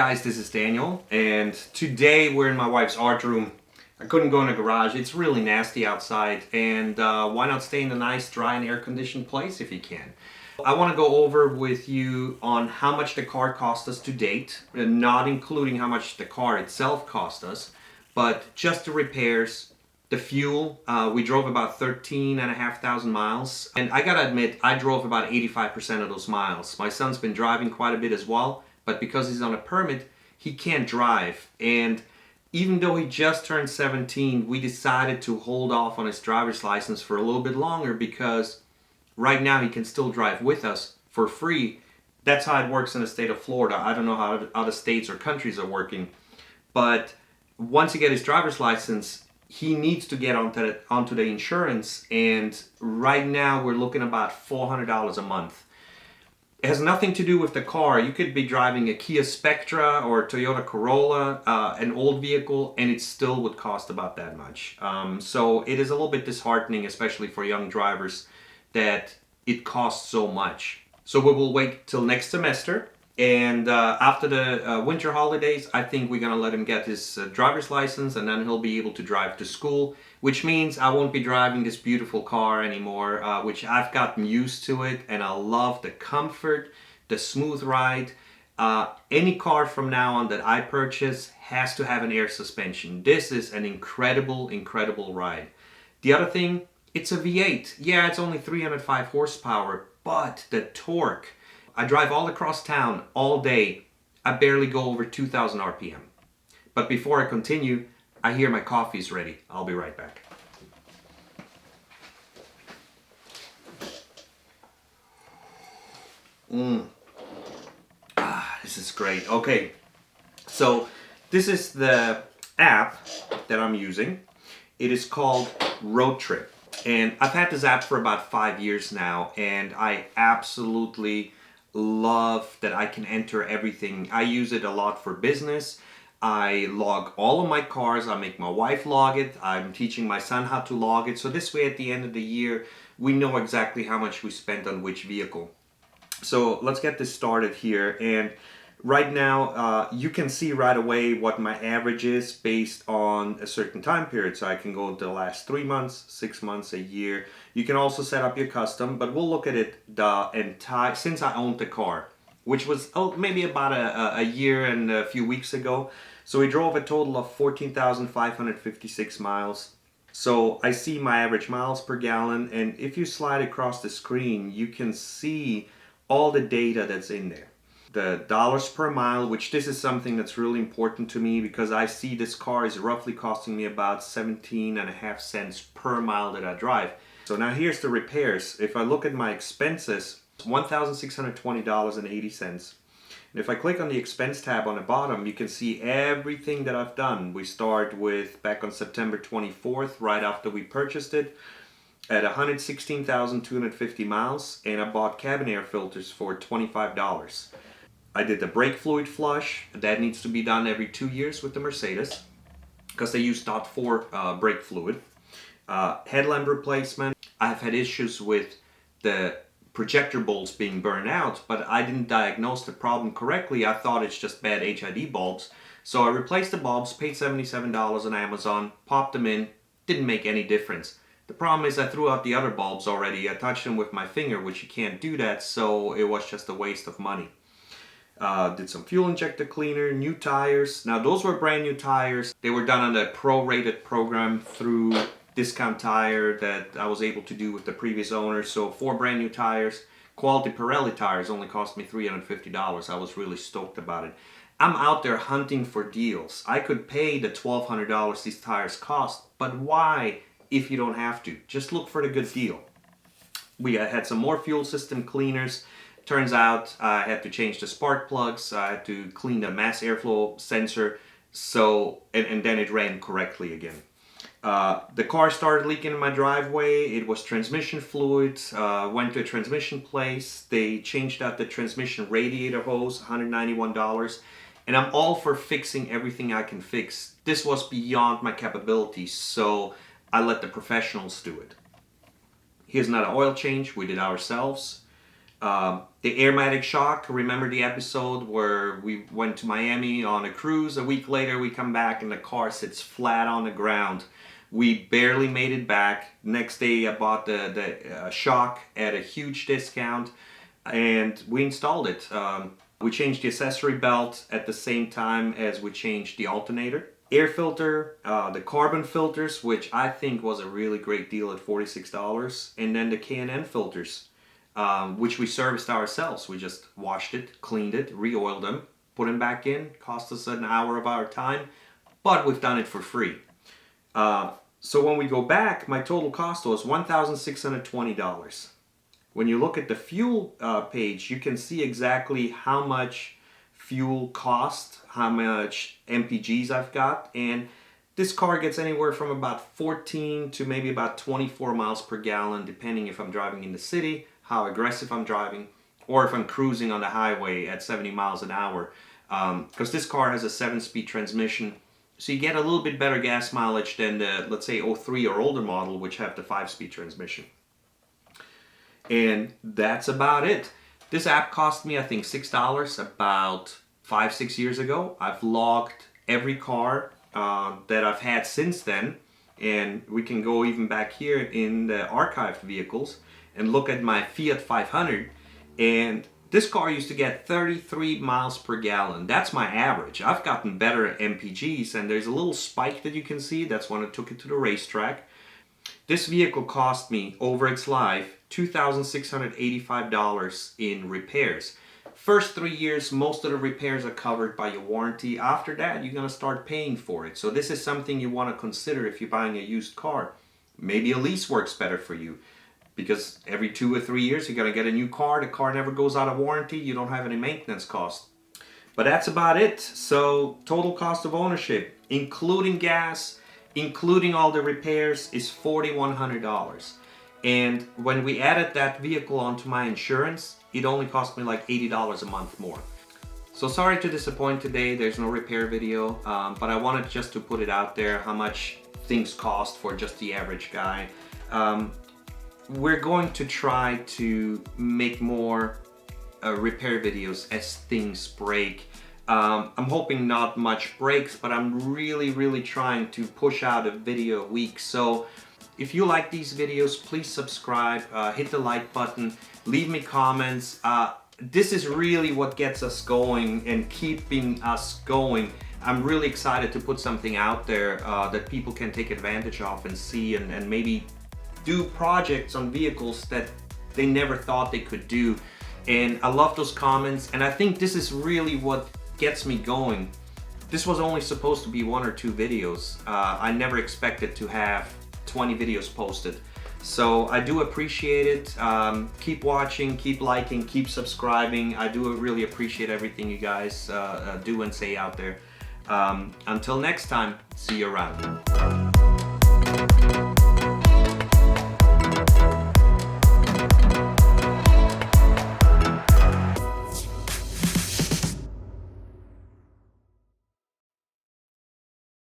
guys, this is Daniel, and today we're in my wife's art room. I couldn't go in the garage. It's really nasty outside, and why not stay in a nice, dry and air-conditioned place if you can? I want to go over with you on how much the car cost us to date, not including how much the car itself cost us, but just the repairs, the fuel. We drove about 13,500 miles, and I gotta admit, I drove about 85% of those miles. My son's been driving quite a bit as well, but because he's on a permit, he can't drive. And even though he just turned 17, we decided to hold off on his driver's license for a little bit longer because right now he can still drive with us for free. That's how it works in the state of Florida. I don't know how other states or countries are working, but once he gets his driver's license, he needs to get onto the insurance, and right now we're looking about $400 a month. It has nothing to do with the car. You could be driving a Kia Spectra or a Toyota Corolla, an old vehicle, and it still would cost about that much. So it is a little bit disheartening, especially for young drivers, that it costs so much. So we will wait till next semester, and after the winter holidays, I think we're gonna let him get his driver's license, and then he'll be able to drive to school, which means I won't be driving this beautiful car anymore, which I've gotten used to it, and I love the comfort, the smooth ride. Any car from now on that I purchase has to have an air suspension. This is an incredible, incredible ride. The other thing, it's a V8. Yeah, it's only 305 horsepower, but the torque. I drive all across town all day. I barely go over 2,000 RPM. But before I continue, I hear my coffee's ready. I'll be right back. This is great. Okay, so this is the app that I'm using. It is called Road Trip. And I've had this app for about 5 years now, and I absolutely love that I can enter everything. I use it a lot for business. I log all of my cars. I make my wife log it. I'm teaching my son how to log it. So this way at the end of the year, we know exactly how much we spent on which vehicle. So let's get this started here. And right now, you can see right away what my average is based on a certain time period. So I can go to the last 3 months, 6 months, a year. You can also set up your custom, but we'll look at it the entire, since I owned the car, which was maybe about a year and a few weeks ago. So we drove a total of 14,556 miles. So I see my average miles per gallon, and if you slide across the screen, you can see all the data that's in there. The dollars per mile, which this is something that's really important to me because I see this car is roughly costing me about 17.5 cents per mile that I drive. So now here's the repairs. If I look at my expenses, $1,620.80. And if I click on the expense tab on the bottom, you can see everything that I've done. We start with back on September 24th, right after we purchased it, at 116,250 miles, and I bought cabin air filters for $25. I did the brake fluid flush. That needs to be done every 2 years with the Mercedes because they use .4 brake fluid. Headlamp replacement. I've had issues with the projector bolts being burned out, but I didn't diagnose the problem correctly. I thought it's just bad HID bulbs. So I replaced the bulbs, paid $77 on Amazon, popped them in, didn't make any difference. The problem is I threw out the other bulbs already. I touched them with my finger, which you can't do that, so it was just a waste of money. Did some fuel injector cleaner, new tires. Now those were brand new tires. They were done on the prorated program through Discount Tire that I was able to do with the previous owner. So 4 brand new tires. Quality Pirelli tires only cost me $350. I was really stoked about it. I'm out there hunting for deals. I could pay the $1,200 these tires cost, but why if you don't have to? Just look for the good deal. We had some more fuel system cleaners. Turns out I had to change the spark plugs. I had to clean the mass airflow sensor. So, and then it ran correctly again. The car started leaking in my driveway. It was transmission fluid. Went to a transmission place. They changed out the transmission radiator hose, $191. And I'm all for fixing everything I can fix. This was beyond my capabilities, so I let the professionals do it. Here's another oil change. We did ourselves. The airmatic shock, remember the episode where we went to Miami on a cruise? A week later we come back and the car sits flat on the ground. We barely made it back. Next day I bought the shock at a huge discount and we installed it. We changed the accessory belt at the same time as we changed the alternator. Air filter, the carbon filters, which I think was a really great deal at $46, and then the K&N filters, which we serviced ourselves. We just washed it, cleaned it, re-oiled them, put them back in. Cost us an hour of our time, but we've done it for free. So when we go back, my total cost was $1,620. When you look at the fuel page, you can see exactly how much fuel cost, how much MPGs I've got, and this car gets anywhere from about 14 to maybe about 24 miles per gallon, depending if I'm driving in the city, how aggressive I'm driving, or if I'm cruising on the highway at 70 miles an hour. Because this car has a 7-speed transmission, so you get a little bit better gas mileage than the, let's say, 03 or older model, which have the 5-speed transmission. And that's about it. This app cost me, I think, $6 about 5-6 years ago. I've logged every car that I've had since then, and we can go even back here in the archived vehicles and look at my Fiat 500, and this car used to get 33 miles per gallon. That's my average. I've gotten better MPGs, and there's a little spike that you can see. That's when I took it to the racetrack. This vehicle cost me, over its life, $2,685 in repairs. First 3 years, most of the repairs are covered by your warranty. After that, you're going to start paying for it. So this is something you want to consider if you're buying a used car. Maybe a lease works better for you, because every 2 or 3 years you're going to get a new car. The car never goes out of warranty. You don't have any maintenance costs. But that's about it. So total cost of ownership, including gas, including all the repairs, is $4,100. And when we added that vehicle onto my insurance, it only cost me like $80 a month more. So sorry to disappoint today, there's no repair video, but I wanted just to put it out there how much things cost for just the average guy. We're going to try to make more repair videos as things break. I'm hoping not much breaks, but I'm really trying to push out a video a week. So if you like these videos, please subscribe, hit the like button, leave me comments. This is really what gets us going and keeping us going. I'm really excited to put something out there that people can take advantage of and see, and maybe do projects on vehicles that they never thought they could do. And I love those comments, and I think this is really what gets me going. This was only supposed to be 1 or 2 videos. I never expected to have 20 videos posted. So I do appreciate it. Keep watching, keep liking, keep subscribing. I do really appreciate everything you guys do and say out there. Until next time, see you around.